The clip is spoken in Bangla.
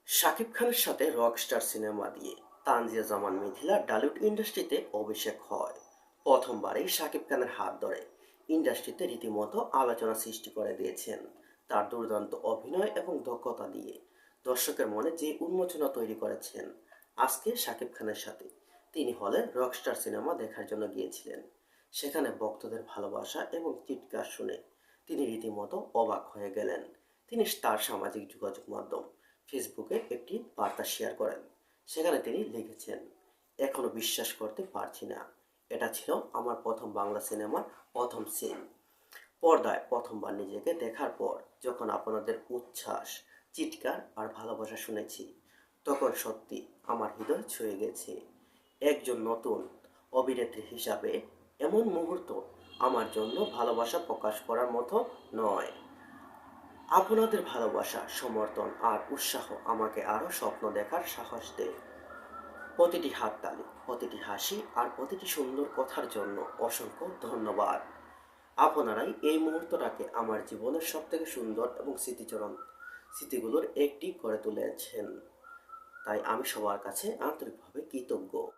শাকিব খানের সাথে রকস্টার সিনেমা দিয়ে তানজিয়া জামান মিথিলা ডালিউড ইন্ডাস্ট্রিতে অভিষেক হয়। প্রথমবারেই শাকিব খানের হাত ধরে ইন্ডাস্ট্রিতে রীতিমতো আলোচনা সৃষ্টি করে দিয়েছেন তার দুর্দান্ত অভিনয় এবং দক্ষতা দিয়ে। দর্শকের মনে যে উন্মোচনা তৈরি করেছেন। আজকে শাকিব খানের সাথে তিনি হলেন রকস্টার সিনেমা দেখার জন্য গিয়েছিলেন। সেখানে ভক্তদের ভালোবাসা এবং চিৎকার শুনে তিনি রীতিমতো অবাক হয়ে গেলেন। তিনি তার সামাজিক যোগাযোগ মাধ্যম ফেসবুকে একটি বার্তা শেয়ার করেন। সেখানে তিনি লিখেছেন, এখনো বিশ্বাস করতে পারছি না, এটা ছিল আমার প্রথম বাংলা সিনেমার প্রথম সিন। পর্দায় প্রথমবার নিজেকে দেখার পর যখন আপনাদের উচ্ছ্বাস, চিৎকার আর ভালোবাসা শুনেছি, তখন সত্যি আমার হৃদয় ছুঁয়ে গেছে। একজন নতুন অভিনেত্রী হিসাবে এমন মুহূর্ত আমার জন্য ভালোবাসা প্রকাশ করার মতো নয়। আপনাদের ভালোবাসা, সমর্থন আর উৎসাহ আমাকে আরও স্বপ্ন দেখার সাহস দেয়। প্রতিটি হাততালি, প্রতিটি হাসি আর প্রতিটি সুন্দর কথার জন্য অসংখ্য ধন্যবাদ। আপনারাই এই মুহূর্তটাকে আমার জীবনের সবথেকে সুন্দর এবং স্মৃতিগুলোর একটি করে তুলেছেন। তাই আমি সবার কাছে আন্তরিকভাবে কৃতজ্ঞ।